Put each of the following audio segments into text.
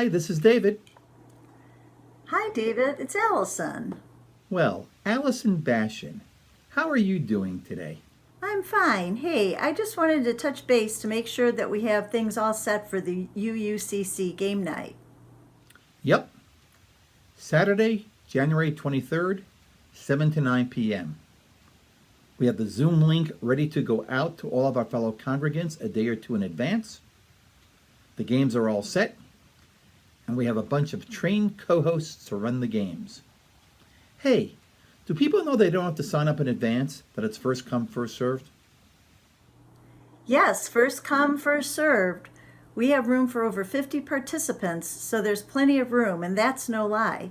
Hi, this is David. Hi, David. It's Allison. Well, Allison Bashan, how are you doing today? I'm fine. Hey, I just wanted to touch base to make sure that we have things all set for the UUCC game night. Yep. Saturday, January 23rd, 7 to 9 p.m. We have the Zoom link ready to go out to all of our fellow congregants a day or two in advance. The games are all set, and we have a bunch of trained co-hosts to run the games. Hey, do people know they don't have to sign up in advance, that it's first come, first served? Yes, first come, first served. We have room for over 50 participants, so there's plenty of room, and that's no lie.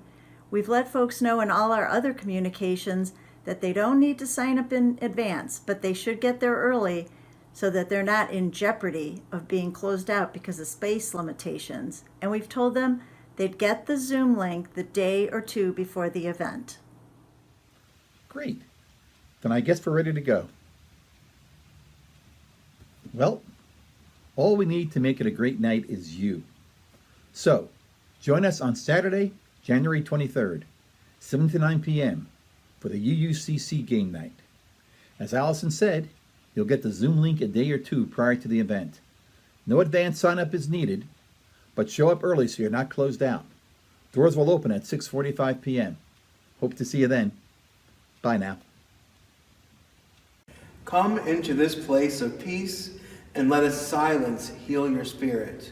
We've let folks know in all our other communications that they don't need to sign up in advance, but they should get there early so that they're not in jeopardy of being closed out because of space limitations. And we've told them they'd get the Zoom link the day or two before the event. Great. Then I guess we're ready to go. Well, all we need to make it a great night is you. So, join us on Saturday, January 23rd, 7 to 9 p.m. for the UUCC game night. As Allison said, you'll get the Zoom link a day or two prior to the event. No advance sign-up is needed, but show up early so you're not closed out. Doors will open at 6:45 p.m. Hope to see you then. Bye now. Come into this place of peace and let His silence heal your spirit.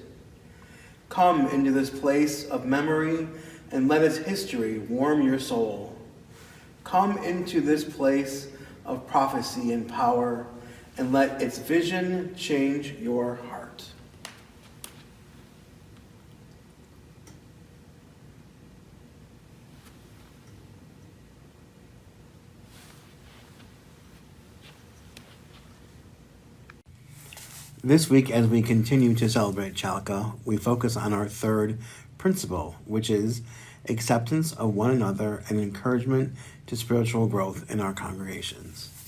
Come into this place of memory and let His history warm your soul. Come into this place of prophecy and power and let its vision change your heart. This week, as we continue to celebrate Chalica, we focus on our third principle, which is acceptance of one another and encouragement to spiritual growth in our congregations.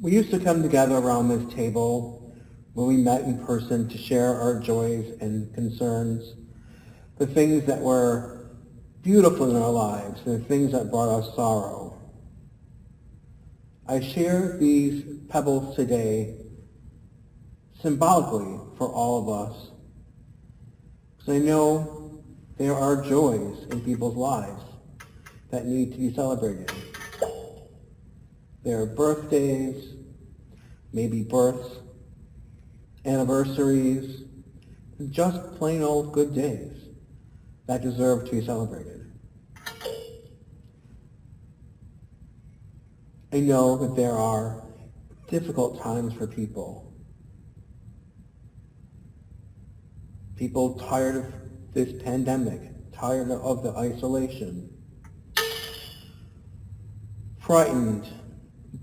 We used to come together around this table when we met in person to share our joys and concerns, the things that were beautiful in our lives, and the things that brought us sorrow. I share these pebbles today symbolically for all of us, because I know there are joys in people's lives that need to be celebrated. There are birthdays, maybe births, anniversaries, just plain old good days that deserve to be celebrated. I know that there are difficult times for people. People tired of this pandemic, tired of the isolation, frightened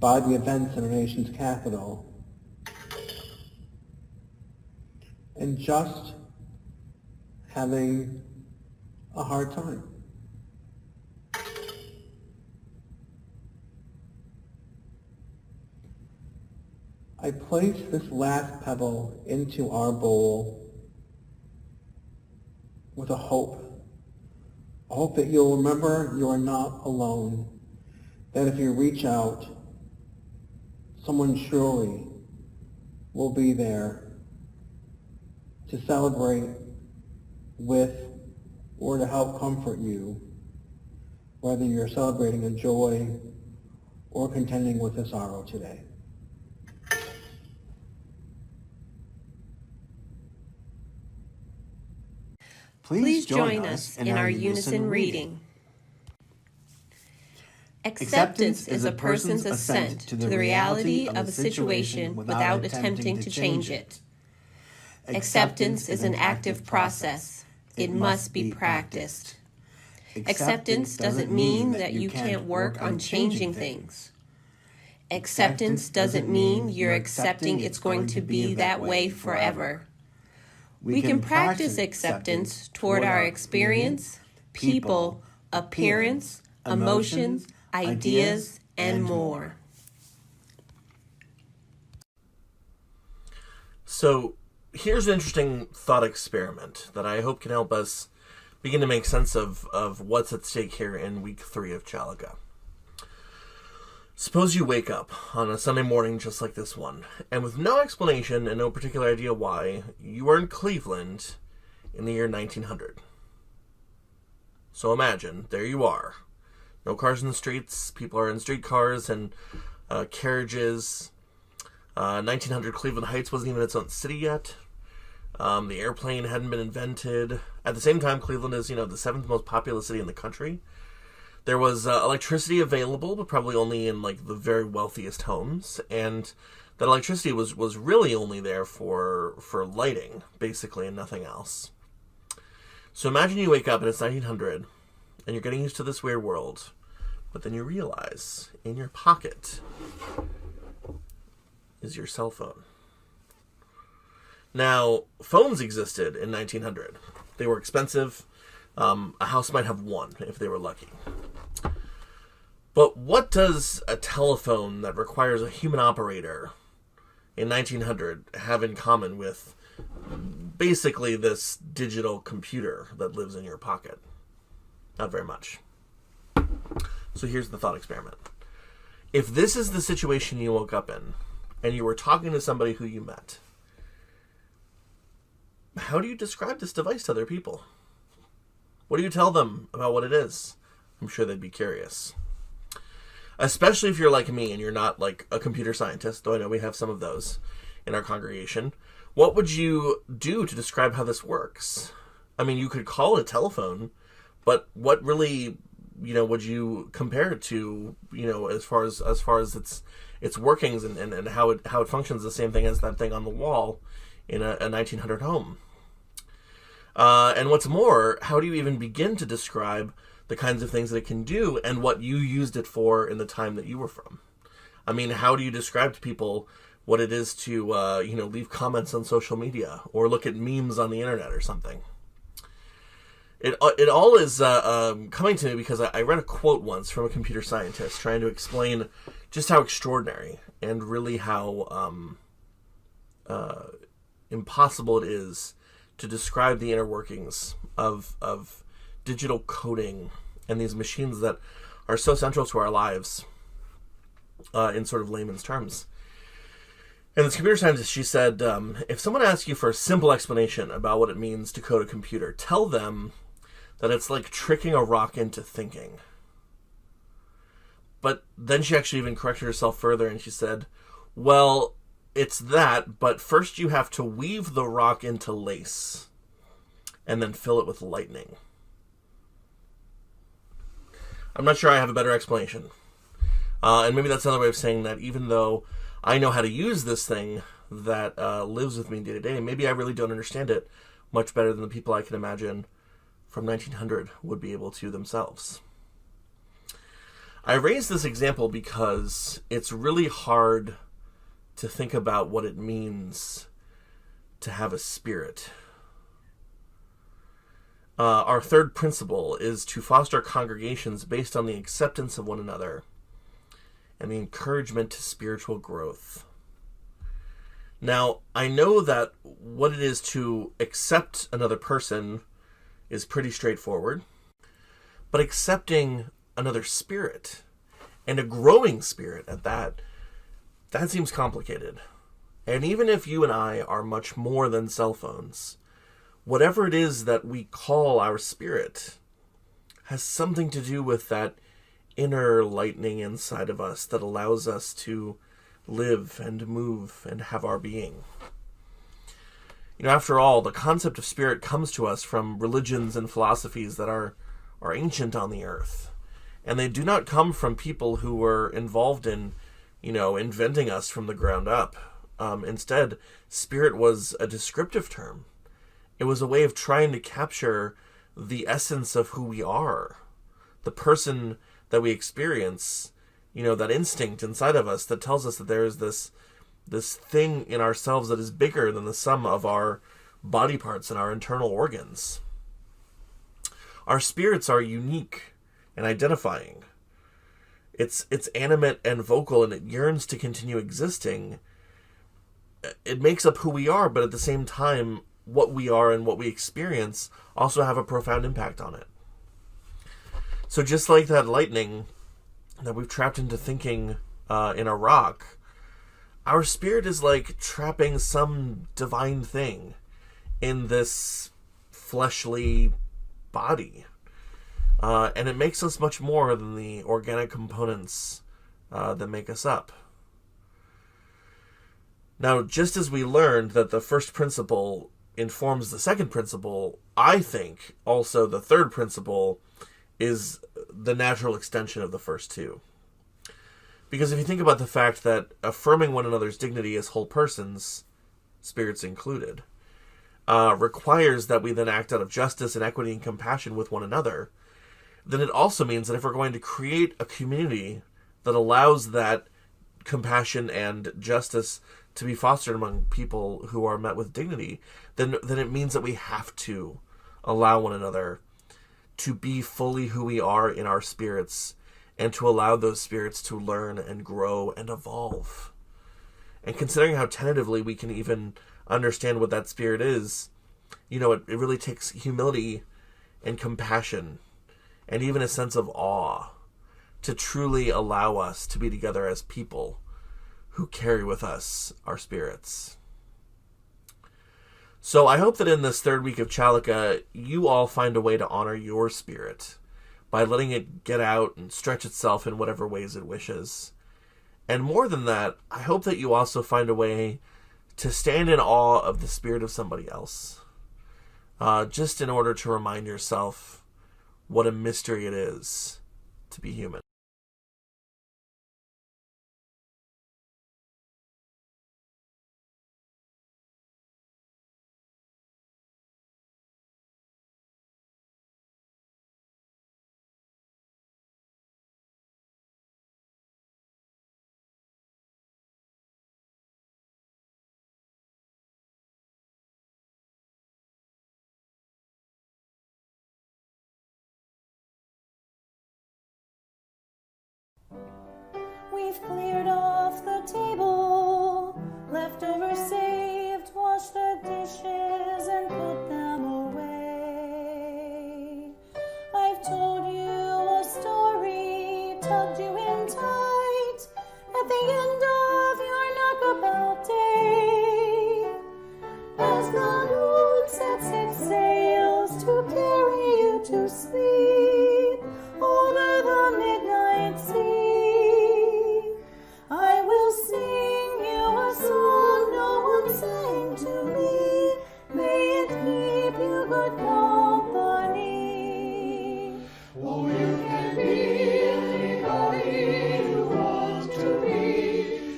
by the events in our nation's capital, and just having a hard time. I place this last pebble into our bowl with a hope that you'll remember you are not alone, that if you reach out, someone surely will be there to celebrate with or to help comfort you, whether you're celebrating a joy or contending with a sorrow today. Please join us in our Unison Reading. Acceptance is a person's assent to the reality of a situation without attempting to change it. Acceptance is an active process. It must be practiced. Acceptance doesn't mean that you can't work on changing things. Acceptance doesn't mean you're accepting it's going to be that way forever. We can practice acceptance toward our experience, people, appearance, emotions, ideas, and more. So, here's an interesting thought experiment that I hope can help us begin to make sense of what's at stake here in week 3 of Chalica. Suppose you wake up on a Sunday morning just like this one, and with no explanation and no particular idea why, you are in Cleveland in the year 1900. So imagine, there you are. No cars in the streets, people are in streetcars and carriages. 1900 Cleveland Heights wasn't even its own city yet. The airplane hadn't been invented. At the same time, Cleveland is, the 7th most populous city in the country. There was electricity available, but probably only in the very wealthiest homes, and that electricity was really only there for lighting, basically, and nothing else. So imagine you wake up and it's 1900, and you're getting used to this weird world, but then you realize in your pocket is your cell phone. Now, phones existed in 1900. They were expensive. A house might have one if they were lucky. But what does a telephone that requires a human operator in 1900 have in common with basically this digital computer that lives in your pocket? Not very much. So here's the thought experiment. If this is the situation you woke up in, and you were talking to somebody who you met, how do you describe this device to other people? What do you tell them about what it is? I'm sure they'd be curious. Especially if you're like me and you're not like a computer scientist, though I know we have some of those in our congregation. What would you do to describe how this works? I mean, you could call it a telephone, but what really, would you compare it to, as far as its workings and how it functions, the same thing as that thing on the wall in a 1900 home? And what's more, how do you even begin to describe the kinds of things that it can do and what you used it for in the time that you were from? I mean, how do you describe to people what it is to, leave comments on social media or look at memes on the internet or something? It all is coming to me because I read a quote once from a computer scientist trying to explain, just how extraordinary and really how impossible it is to describe the inner workings of digital coding and these machines that are so central to our lives in sort of layman's terms. And this computer scientist, she said, if someone asks you for a simple explanation about what it means to code a computer, tell them that it's like tricking a rock into thinking. But then she actually even corrected herself further, and she said, well, it's that, but first you have to weave the rock into lace and then fill it with lightning. I'm not sure I have a better explanation. And maybe that's another way of saying that even though I know how to use this thing that lives with me day to day, maybe I really don't understand it much better than the people I can imagine from 1900 would be able to themselves. I raise this example because it's really hard to think about what it means to have a spirit. Our third principle is to foster congregations based on the acceptance of one another and the encouragement to spiritual growth. Now, I know that what it is to accept another person is pretty straightforward, but accepting another spirit, and a growing spirit at that seems complicated. And even if you and I are much more than cell phones, whatever it is that we call our spirit has something to do with that inner lightning inside of us that allows us to live and move and have our being. You know, after all, the concept of spirit comes to us from religions and philosophies that are ancient on the earth. And they do not come from people who were involved in, inventing us from the ground up. Instead, spirit was a descriptive term. It was a way of trying to capture the essence of who we are, the person that we experience, that instinct inside of us that tells us that there is this thing in ourselves that is bigger than the sum of our body parts and our internal organs. Our spirits are unique and identifying. It's animate and vocal, and it yearns to continue existing. It makes up who we are, but at the same time, what we are and what we experience also have a profound impact on it. So just like that lightning that we've trapped into thinking in a rock, our spirit is like trapping some divine thing in this fleshly body. And it makes us much more than the organic components that make us up. Now, just as we learned that the first principle informs the second principle, I think also the third principle is the natural extension of the first two. Because if you think about the fact that affirming one another's dignity as whole persons, spirits included, requires that we then act out of justice and equity and compassion with one another, then it also means that if we're going to create a community that allows that compassion and justice to be fostered among people who are met with dignity, then it means that we have to allow one another to be fully who we are in our spirits, and to allow those spirits to learn and grow and evolve. And considering how tentatively we can even understand what that spirit is, it really takes humility and compassion and even a sense of awe to truly allow us to be together as people who carry with us our spirits. So I hope that in this third week of Chalica, you all find a way to honor your spirit by letting it get out and stretch itself in whatever ways it wishes. And more than that, I hope that you also find a way to stand in awe of the spirit of somebody else, just in order to remind yourself what a mystery it is to be human. to sleep over the midnight sea. I will sing you a song no one sang to me. May it keep you good company. Oh, you can be anybody you want to be.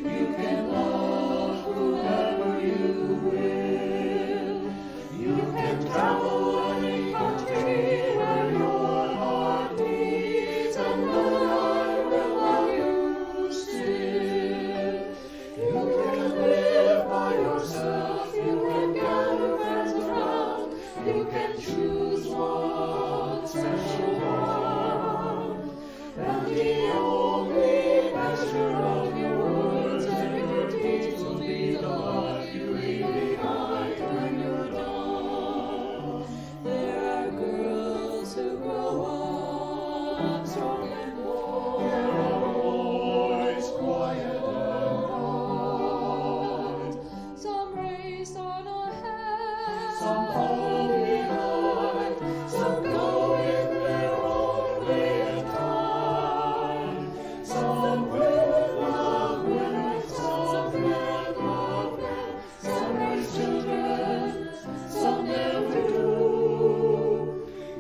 You can love whoever you will. You can travel any country where your heart beats, and the Lord will love you still. You can live by yourself, you can gather friends around, you can choose one special one, and the only measure of your words and your deeds will be the love you leave behind when you're done. There are girls who grow up strong and bold. There are boys quiet and hard. Some race on ahead, some fall behind, some go in their own way and time. Some women love women, some men love men, some raise children, some never do.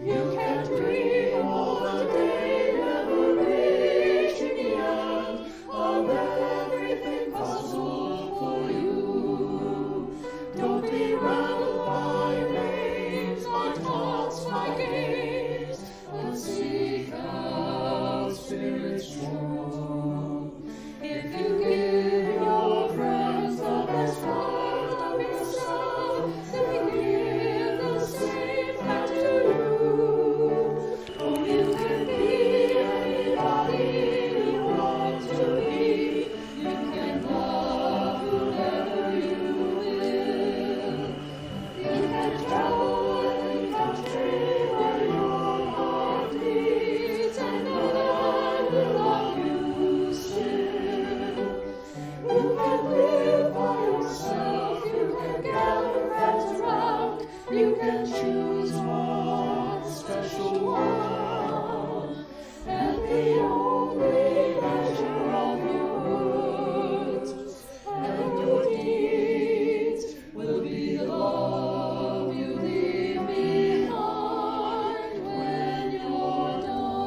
You can't dream all the day, never reaching the end of everything possible for you. Don't be rattled by names, by taunts, by games, but seek out spirits true. If you give your friends the best part of yourself, they give the same back to you. Oh, you can be anybody you want to be. You can love whoever you will. You can travel any country where your heart beats, and the Lord will love you still. You can live by yourself, you can gather friends around, you can choose one special one, and the only measure of your words and your deeds will be the love you leave behind when you're done.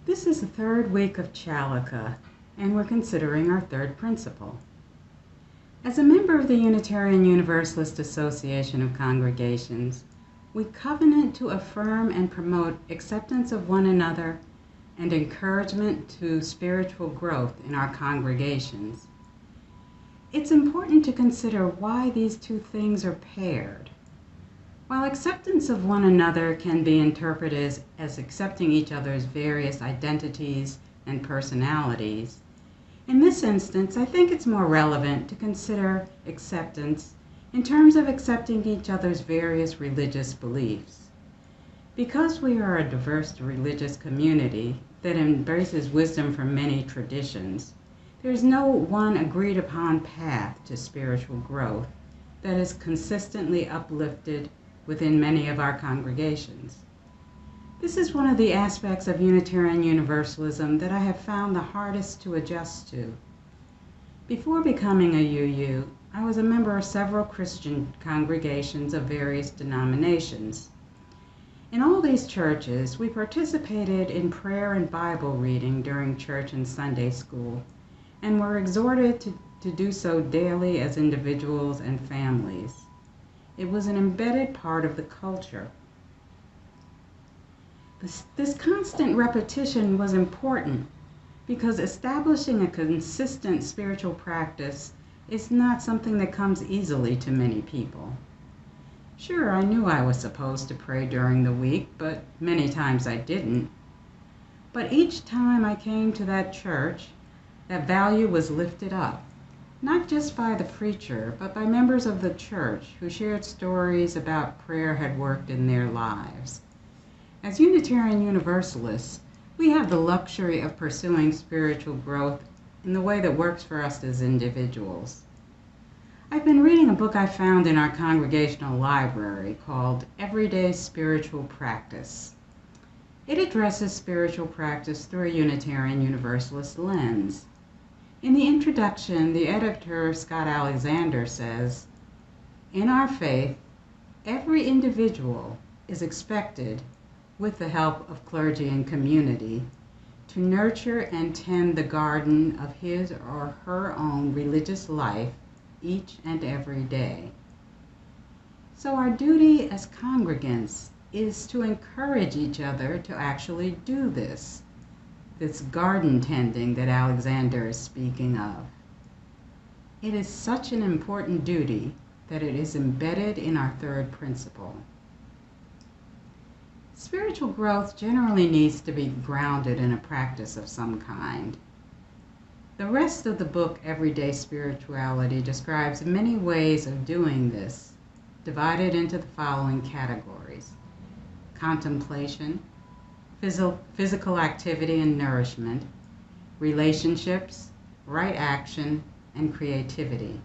This is the third week of Chalica, and we're considering our third principle. As a member of the Unitarian Universalist Association of Congregations, we covenant to affirm and promote acceptance of one another and encouragement to spiritual growth in our congregations. It's important to consider why these two things are paired. While acceptance of one another can be interpreted as accepting each other's various identities and personalities, in this instance, I think it's more relevant to consider acceptance in terms of accepting each other's various religious beliefs. Because we are a diverse religious community that embraces wisdom from many traditions, there is no one agreed upon path to spiritual growth that is consistently uplifted within many of our congregations. This is one of the aspects of Unitarian Universalism that I have found the hardest to adjust to. Before becoming a UU, I was a member of several Christian congregations of various denominations. In all these churches, we participated in prayer and Bible reading during church and Sunday school, and were exhorted to do so daily as individuals and families. It was an embedded part of the culture. This constant repetition was important because establishing a consistent spiritual practice is not something that comes easily to many people. Sure, I knew I was supposed to pray during the week, but many times I didn't. But each time I came to that church, that value was lifted up, not just by the preacher, but by members of the church who shared stories about prayer had worked in their lives. As Unitarian Universalists, We have the luxury of pursuing spiritual growth in the way that works for us as individuals. I've been reading a book I found in our congregational library called Everyday Spiritual Practice. It addresses spiritual practice through a Unitarian Universalist lens. In the introduction, the editor, Scott Alexander, says, "In our faith, every individual is expected, with the help of clergy and community, to nurture and tend the garden of his or her own religious life each and every day." So our duty as congregants is to encourage each other to actually do this garden tending that Alexander is speaking of. It is such an important duty that it is embedded in our third principle. Spiritual growth generally needs to be grounded in a practice of some kind. The rest of the book, Everyday Spirituality, describes many ways of doing this, divided into the following categories: contemplation, physical activity and nourishment, relationships, right action, and creativity.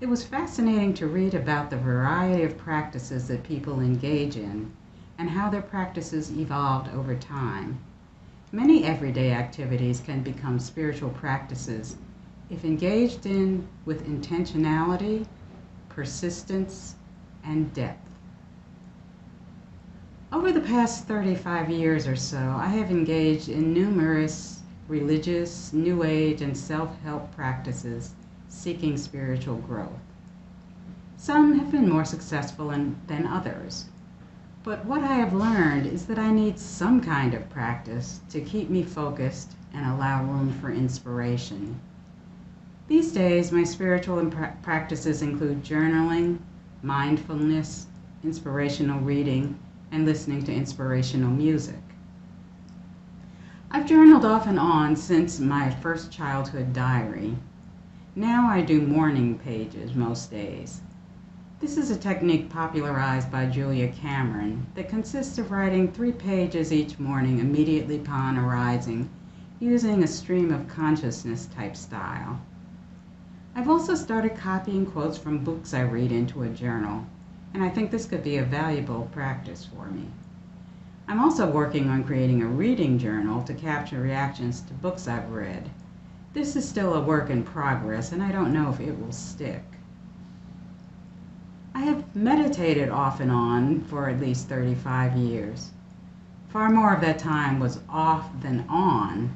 It was fascinating to read about the variety of practices that people engage in and how their practices evolved over time. Many everyday activities can become spiritual practices if engaged in with intentionality, persistence, and depth. Over the past 35 years or so, I have engaged in numerous religious, New Age, and self-help practices seeking spiritual growth. Some have been more successful than others. But what I have learned is that I need some kind of practice to keep me focused and allow room for inspiration. These days, my spiritual practices include journaling, mindfulness, inspirational reading, and listening to inspirational music. I've journaled off and on since my first childhood diary. Now I do morning pages most days. This is a technique popularized by Julia Cameron that consists of writing 3 pages each morning immediately upon arising, using a stream of consciousness type style. I've also started copying quotes from books I read into a journal, and I think this could be a valuable practice for me. I'm also working on creating a reading journal to capture reactions to books I've read. This is still a work in progress, and I don't know if it will stick. I have meditated off and on for at least 35 years. Far more of that time was off than on,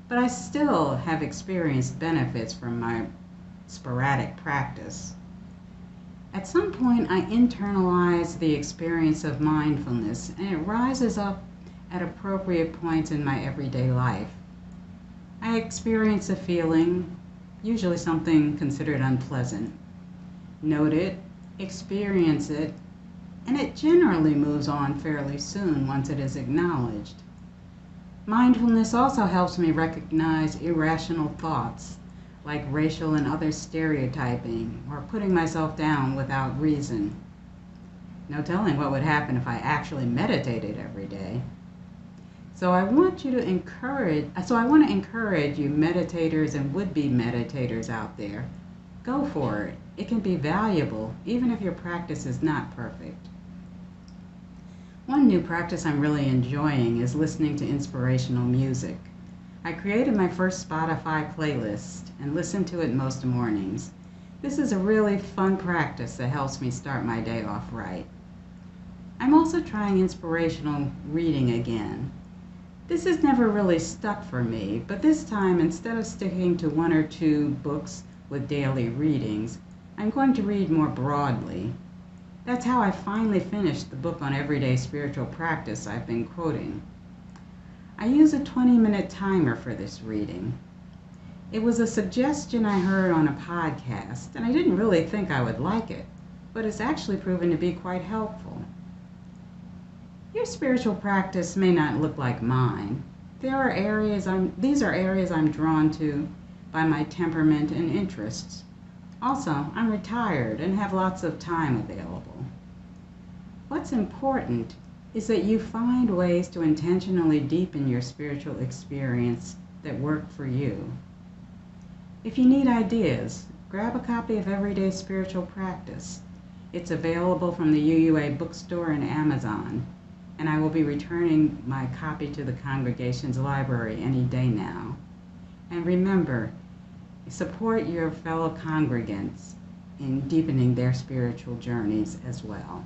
but I still have experienced benefits from my sporadic practice. At some point, I internalize the experience of mindfulness, and it rises up at appropriate points in my everyday life. I experience a feeling, usually something considered unpleasant. Note it, experience it, and it generally moves on fairly soon once it is acknowledged. Mindfulness also helps me recognize irrational thoughts, like racial and other stereotyping, or putting myself down without reason. No telling what would happen if I actually meditated every day. So I want to encourage you meditators and would-be meditators out there. Go for it. It can be valuable, even if your practice is not perfect. One new practice I'm really enjoying is listening to inspirational music. I created my first Spotify playlist and listen to it most mornings. This is a really fun practice that helps me start my day off right. I'm also trying inspirational reading again. This has never really stuck for me, but this time, instead of sticking to 1 or 2 books with daily readings, I'm going to read more broadly. That's how I finally finished the book on everyday spiritual practice I've been quoting. I use a 20-minute timer for this reading. It was a suggestion I heard on a podcast, and I didn't really think I would like it, but it's actually proven to be quite helpful. Your spiritual practice may not look like mine. These are areas I'm drawn to by my temperament and interests. Also, I'm retired and have lots of time available. What's important is that you find ways to intentionally deepen your spiritual experience that work for you. If you need ideas, grab a copy of Everyday Spiritual Practice. It's available from the UUA bookstore and Amazon, and I will be returning my copy to the congregation's library any day now. And remember, support your fellow congregants in deepening their spiritual journeys as well.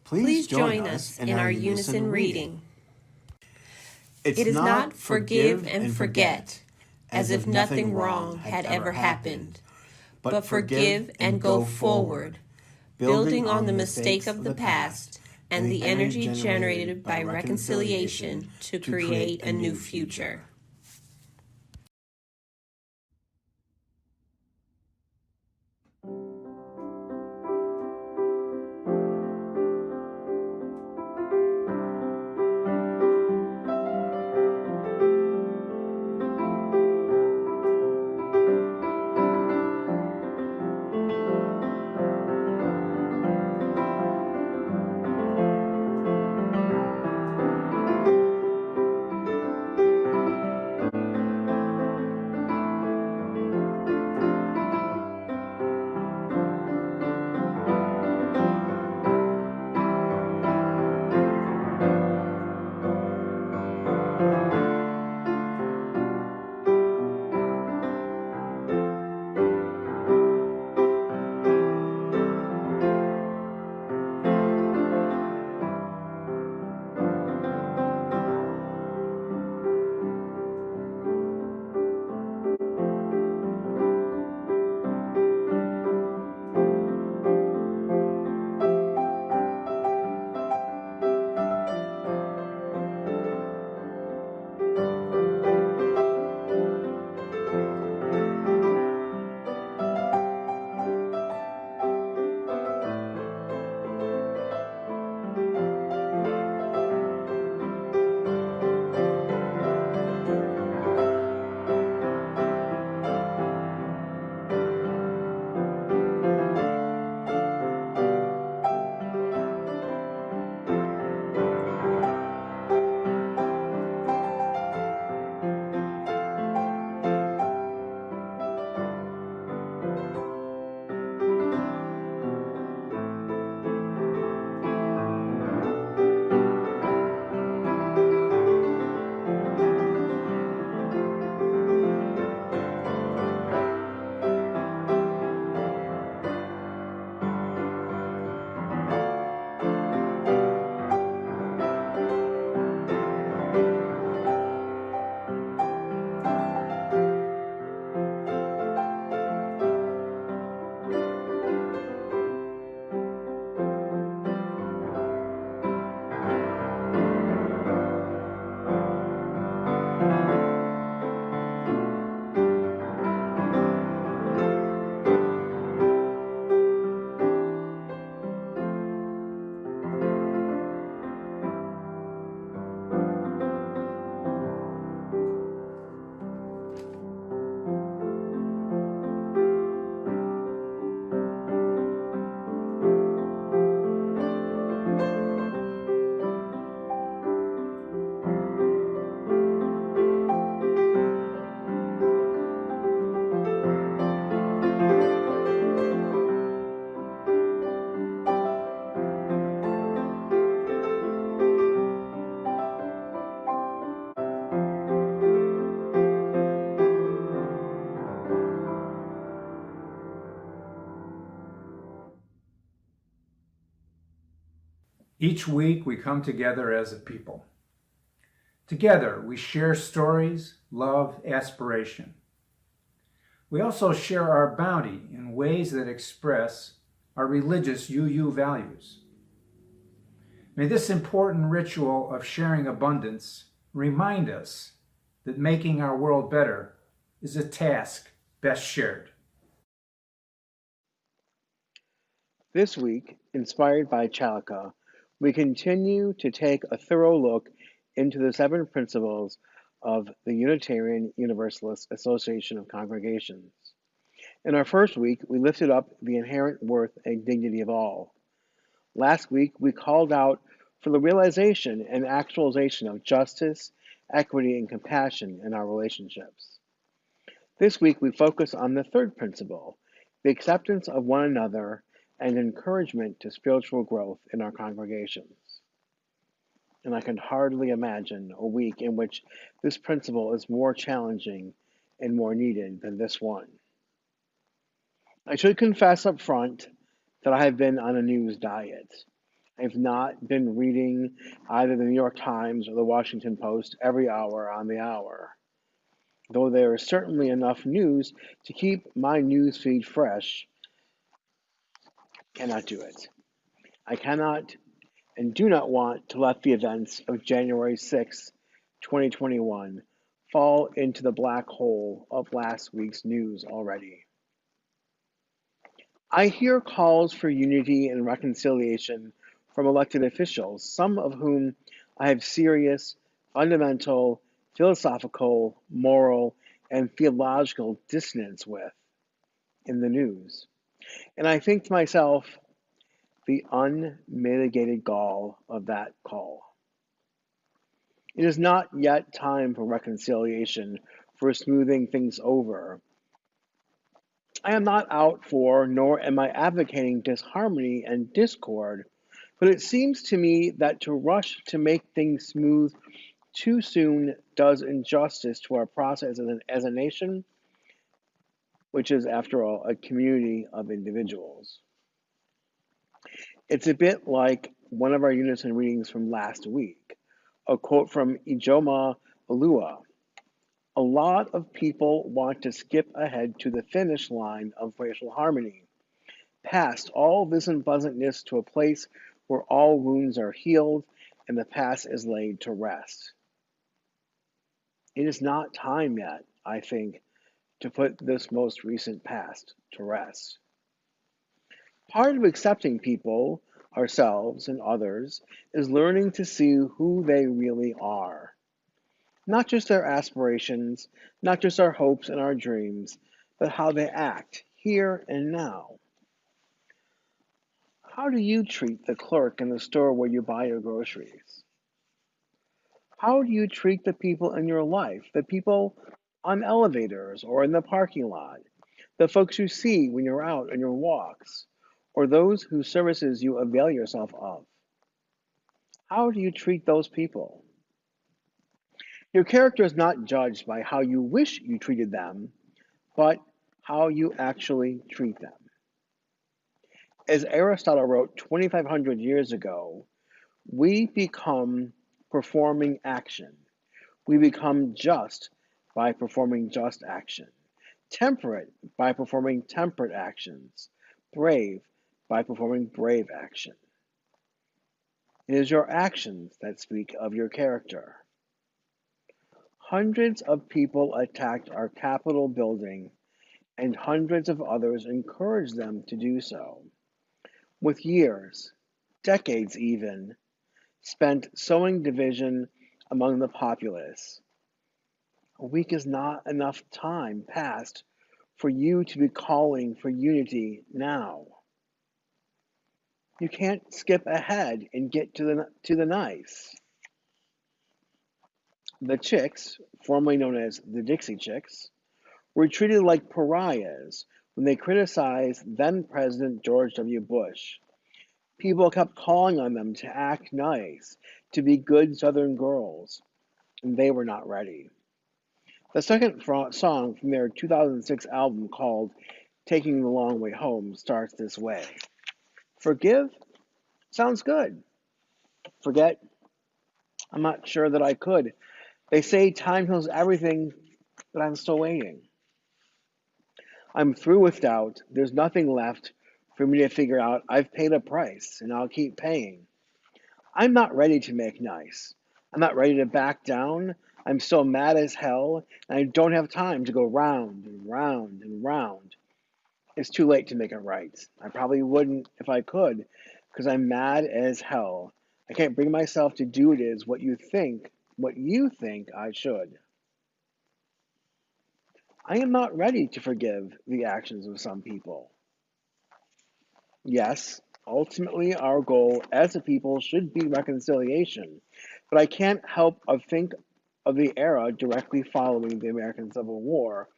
Please join us in our Unison Reading. It is not forgive and forget, as if nothing wrong had ever happened, but forgive and go forward, building on the mistake of the past and the energy generated by reconciliation to create a new future. Each week we come together as a people. Together we share stories, love, aspiration. We also share our bounty in ways that express our religious UU values. May this important ritual of sharing abundance remind us that making our world better is a task best shared. This week, inspired by Chalica, we continue to take a thorough look into the 7 principles of the Unitarian Universalist Association of Congregations. In our first week, we lifted up the inherent worth and dignity of all. Last week, we called out for the realization and actualization of justice, equity, and compassion in our relationships. This week, we focus on the third principle, the acceptance of one another and encouragement to spiritual growth in our congregations. And I can hardly imagine a week in which this principle is more challenging and more needed than this one. I should confess up front that I have been on a news diet. I have not been reading either the New York Times or the Washington Post every hour on the hour. Though there is certainly enough news to keep my news feed fresh, I cannot do it. I cannot and do not want to let the events of January 6, 2021 fall into the black hole of last week's news already. I hear calls for unity and reconciliation from elected officials, some of whom I have serious, fundamental, philosophical, moral, and theological dissonance with in the news. And I think to myself, the unmitigated gall of that call. It is not yet time for reconciliation, for smoothing things over. I am not out for, nor am I advocating disharmony and discord, but it seems to me that to rush to make things smooth too soon does injustice to our process as a nation, which is, after all, a community of individuals. It's a bit like one of our Unison readings from last week, a quote from Ijoma Olua. A lot of people want to skip ahead to the finish line of racial harmony, past all this unpleasantness to a place where all wounds are healed and the past is laid to rest. It is not time yet, I think, to put this most recent past to rest. Part of accepting people, ourselves and others, is learning to see who they really are. Not just their aspirations, not just our hopes and our dreams, but how they act here and now. How do you treat the clerk in the store where you buy your groceries? How do you treat the people in your life, the people on elevators or in the parking lot, the folks you see when you're out on your walks, or those whose services you avail yourself of? How do you treat those people? Your character is not judged by how you wish you treated them, but how you actually treat them. As Aristotle wrote 2,500 years ago, we become performing action. We become just by performing just action, temperate by performing temperate actions, brave by performing brave action. It is your actions that speak of your character. Hundreds of people attacked our Capitol building, and hundreds of others encouraged them to do so, with years, decades even, spent sowing division among the populace. A week is not enough time passed for you to be calling for unity now. You can't skip ahead and get to the nice. The Chicks, formerly known as the Dixie Chicks, were treated like pariahs when they criticized then-President George W. Bush. People kept calling on them to act nice, to be good Southern girls, and they were not ready. The second song from their 2006 album, called Taking the Long Way Home, starts this way. Forgive? Sounds good. Forget? I'm not sure that I could. They say time heals everything, but I'm still waiting. I'm through with doubt. There's nothing left for me to figure out. I've paid a price, and I'll keep paying. I'm not ready to make nice. I'm not ready to back down. I'm still mad as hell, and I don't have time to go round and round and round. It's too late to make it right. I probably wouldn't if I could, because I'm mad as hell. I can't bring myself to do it as what you think I should. I am not ready to forgive the actions of some people. Yes, Ultimately, our goal as a people should be reconciliation, but I can't help but think of the era directly following the American Civil War,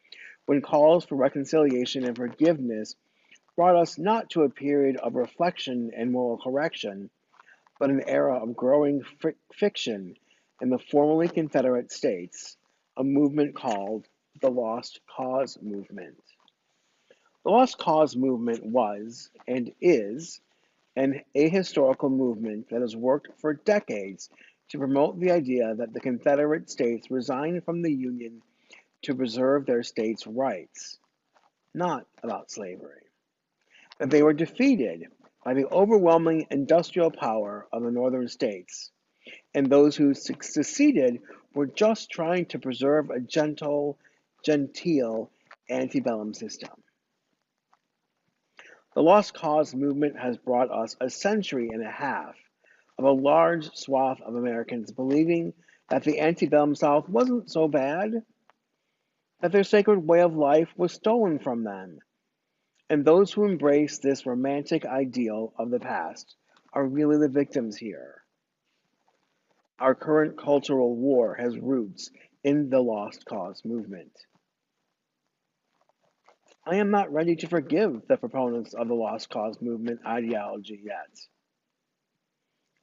when calls for reconciliation and forgiveness brought us not to a period of reflection and moral correction, but an era of growing fiction in the formerly Confederate States, a movement called the Lost Cause Movement. The Lost Cause Movement was, and is, an ahistorical movement that has worked for decades to promote the idea that the Confederate States resigned from the Union to preserve their states' rights, not about slavery. That they were defeated by the overwhelming industrial power of the northern states, and those who seceded were just trying to preserve a genteel antebellum system. The Lost Cause movement has brought us a century and a half of a large swath of Americans believing that the antebellum South wasn't so bad, that their sacred way of life was stolen from them, and those who embrace this romantic ideal of the past are really the victims here. Our current cultural war has roots in the Lost Cause movement. I am not ready to forgive the proponents of the Lost Cause movement ideology yet.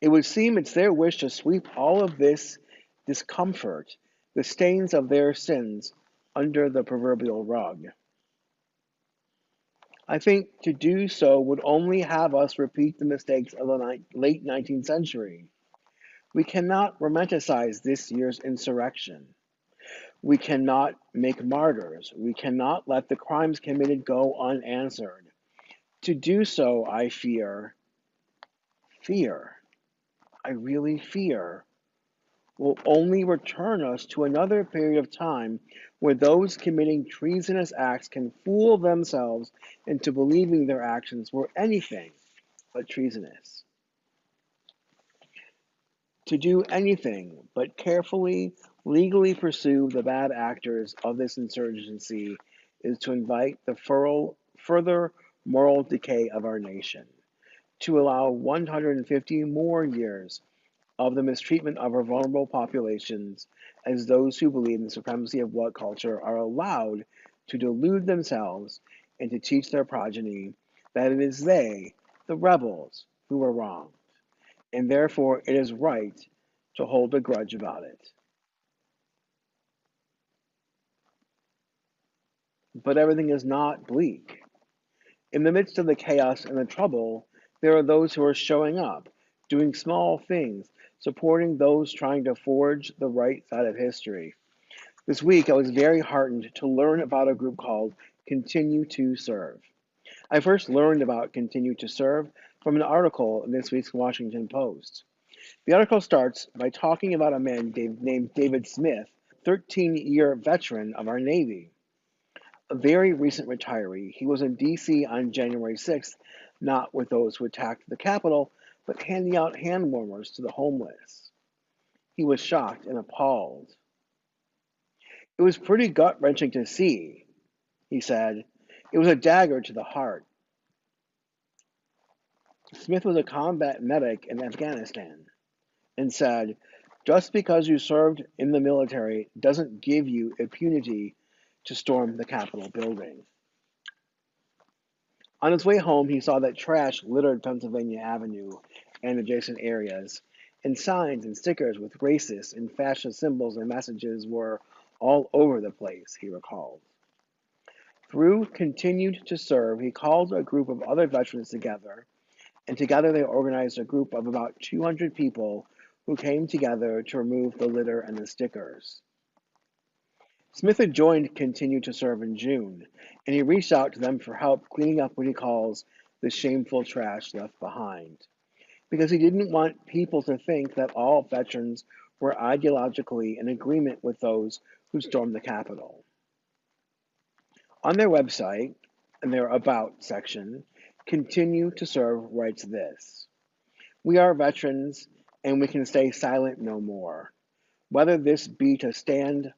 It would seem it's their wish to sweep all of this discomfort, the stains of their sins, under the proverbial rug. I think to do so would only have us repeat the mistakes of the late 19th century. We cannot romanticize this year's insurrection. We cannot make martyrs. We cannot let the crimes committed go unanswered. To do so, I I really fear, will only return us to another period of time where those committing treasonous acts can fool themselves into believing their actions were anything but treasonous. To do anything but carefully, legally pursue the bad actors of this insurgency is to invite the further moral decay of our nation, to allow 150 more years of the mistreatment of our vulnerable populations as those who believe in the supremacy of what culture are allowed to delude themselves and to teach their progeny that it is they, the rebels, who are wronged, and therefore it is right to hold a grudge about it. But everything is not bleak. In the midst of the chaos and the trouble, there are those who are showing up, doing small things, supporting those trying to forge the right side of history. This week, I was very heartened to learn about a group called Continue to Serve. I first learned about Continue to Serve from an article in this week's Washington Post. The article starts by talking about a man named David Smith, 13-year veteran of our Navy. A very recent retiree, he was in D.C. on January 6th, not with those who attacked the Capitol, but handing out hand warmers to the homeless. He was shocked and appalled. It was pretty gut-wrenching to see, he said. It was a dagger to the heart. Smith was a combat medic in Afghanistan and said, just because you served in the military doesn't give you impunity to storm the Capitol building. On his way home, he saw that trash littered Pennsylvania Avenue and adjacent areas, and signs and stickers with racist and fascist symbols and messages were all over the place, he recalled. Through Continued to Serve, he called a group of other veterans together, and together they organized a group of about 200 people who came together to remove the litter and the stickers. Smith had joined Continue to Serve in June, and he reached out to them for help cleaning up what he calls the shameful trash left behind, because he didn't want people to think that all veterans were ideologically in agreement with those who stormed the Capitol. On their website, in their About section, Continue to Serve writes this: we are veterans, and we can stay silent no more. Whether this be to stand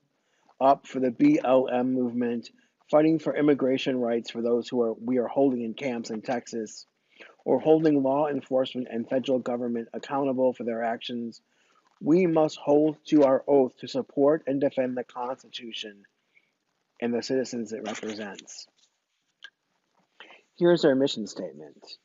up for the BLM movement, fighting for immigration rights for those we are holding in camps in Texas, or holding law enforcement and federal government accountable for their actions, we must hold to our oath to support and defend the Constitution and the citizens it represents. Here's our mission statement.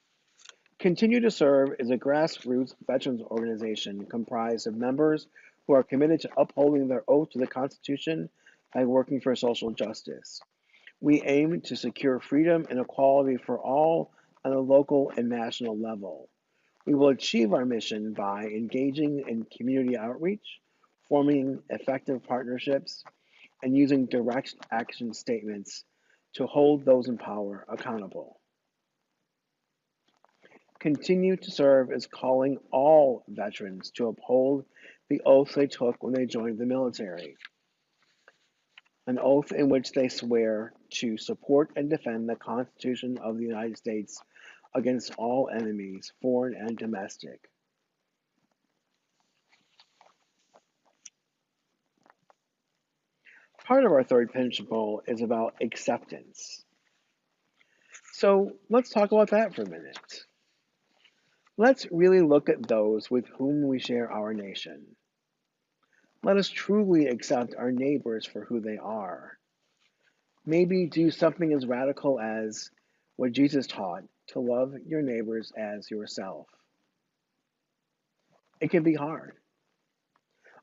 Continue to Serve is a grassroots veterans organization comprised of members who are committed to upholding their oath to the Constitution by working for social justice. We aim to secure freedom and equality for all on a local and national level. We will achieve our mission by engaging in community outreach, forming effective partnerships, and using direct action statements to hold those in power accountable. Continue to Serve is calling all veterans to uphold the oath they took when they joined the military, an oath in which they swear to support and defend the Constitution of the United States against all enemies, foreign and domestic. Part of our third principle is about acceptance. So let's talk about that for a minute. Let's really look at those with whom we share our nation. Let us truly accept our neighbors for who they are. Maybe do something as radical as what Jesus taught, to love your neighbors as yourself. It can be hard.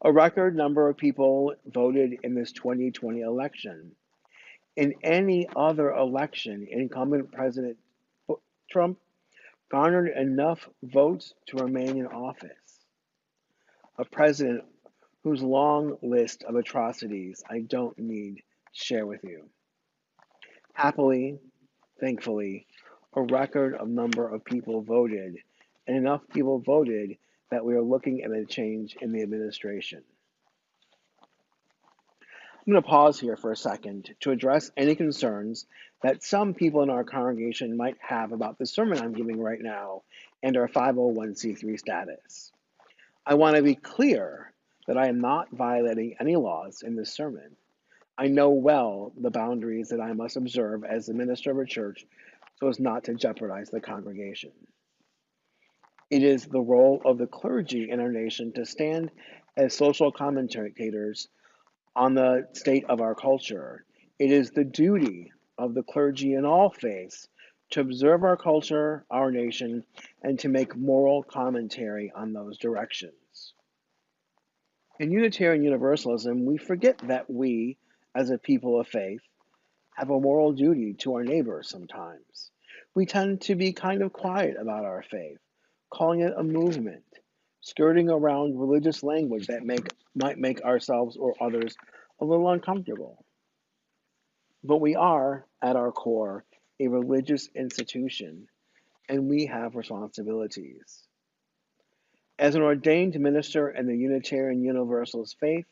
A record number of people voted in this 2020 election. In any other election, incumbent President Trump garnered enough votes to remain in office. A president whose long list of atrocities I don't need to share with you. Happily, thankfully, a record of number of people voted, and enough people voted that we are looking at a change in the administration. I'm going to pause here for a second to address any concerns that some people in our congregation might have about the sermon I'm giving right now and our 501c3 status. I want to be clear that I am not violating any laws in this sermon. I know well the boundaries that I must observe as the minister of a church so as not to jeopardize the congregation. It is the role of the clergy in our nation to stand as social commentators on the state of our culture. It is the duty of the clergy in all faiths to observe our culture, our nation, and to make moral commentary on those directions. In Unitarian Universalism, we forget that we, as a people of faith, have a moral duty to our neighbors sometimes. We tend to be kind of quiet about our faith, calling it a movement, skirting around religious language that might make ourselves or others a little uncomfortable. But we are, at our core, a religious institution, and we have responsibilities. As an ordained minister in the Unitarian Universalist faith,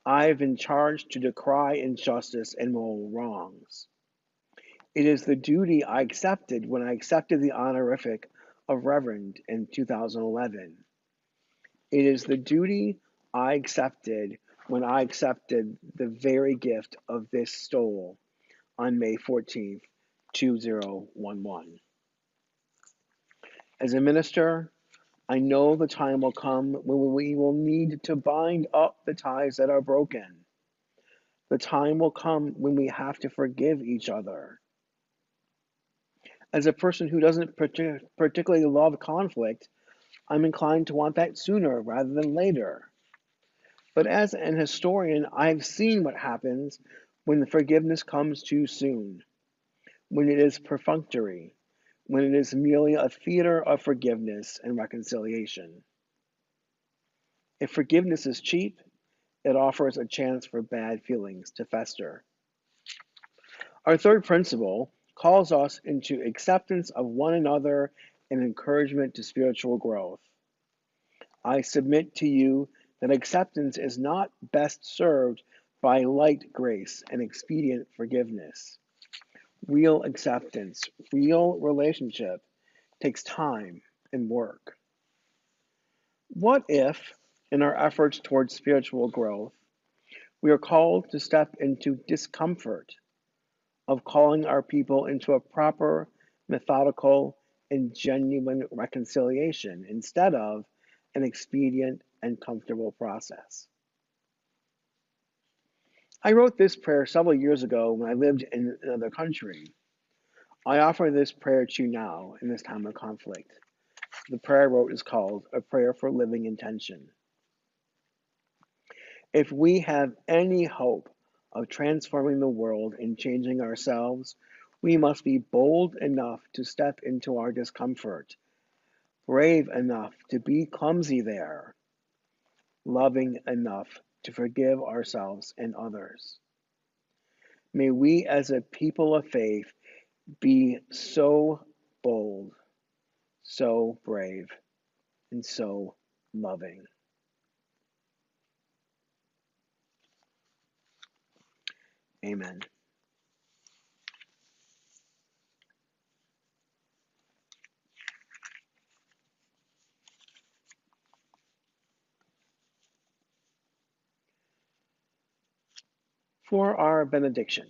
I have been charged to decry injustice and moral wrongs. It is the duty I accepted when I accepted the honorific of Reverend in 2011. It is the duty I accepted when I accepted the very gift of this stole on May 14th, 2011. As a minister, I know the time will come when we will need to bind up the ties that are broken. The time will come when we have to forgive each other. As a person who doesn't particularly love conflict, I'm inclined to want that sooner rather than later. But as an historian, I've seen what happens when the forgiveness comes too soon, when it is perfunctory, when it is merely a theater of forgiveness and reconciliation. If forgiveness is cheap, it offers a chance for bad feelings to fester. Our third principle calls us into acceptance of one another and encouragement to spiritual growth. I submit to you that acceptance is not best served by light grace and expedient forgiveness. Real acceptance, real relationship takes time and work. What if, in our efforts towards spiritual growth, we are called to step into discomfort of calling our people into a proper, methodical, and genuine reconciliation instead of an expedient and comfortable process. I wrote this prayer several years ago when I lived in another country. I offer this prayer to you now in this time of conflict. The prayer I wrote is called A Prayer for Living Intention. If we have any hope of transforming the world and changing ourselves, we must be bold enough to step into our discomfort, brave enough to be clumsy there, loving enough to forgive ourselves and others. May we as a people of faith be so bold, so brave, and so loving. Amen. For our benediction,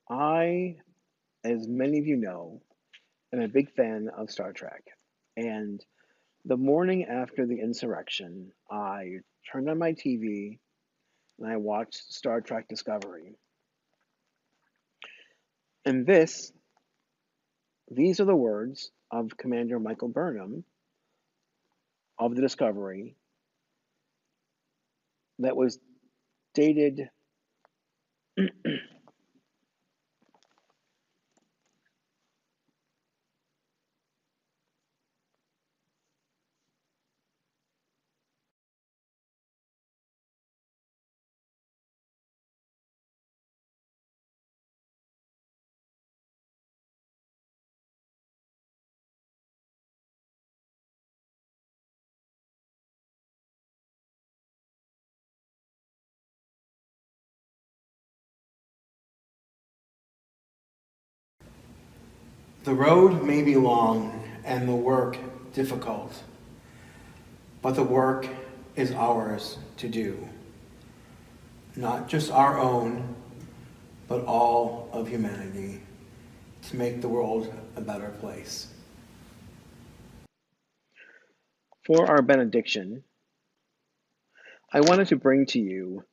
I, as many of you know, am a big fan of Star Trek. And the morning after the insurrection, I turned on my TV and I watched Star Trek Discovery. And these are the words of Commander Michael Burnham of the Discovery that was dated The road may be long and the work difficult, but the work is ours to do. Not just our own, but all of humanity, to make the world a better place. For our benediction, I wanted to bring to you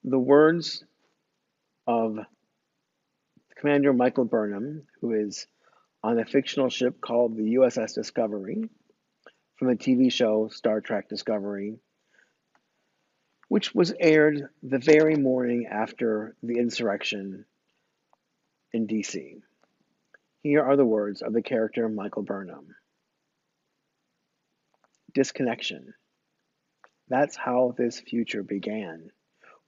the words of Commander Michael Burnham, who is on a fictional ship called the USS Discovery, from the TV show Star Trek Discovery, which was aired the very morning after the insurrection in DC. Here are the words of the character Michael Burnham. Disconnection. That's how this future began.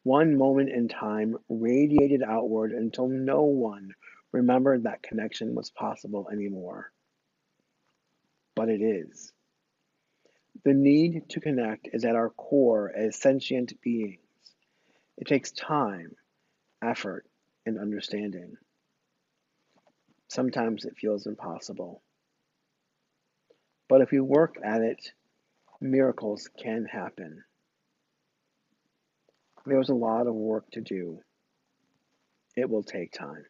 One moment in time radiated outward until no one remembered that connection was possible anymore. But it is. The need to connect is at our core as sentient beings. It takes time, effort, and understanding. Sometimes it feels impossible. But if we work at it, miracles can happen. There's a lot of work to do. It will take time.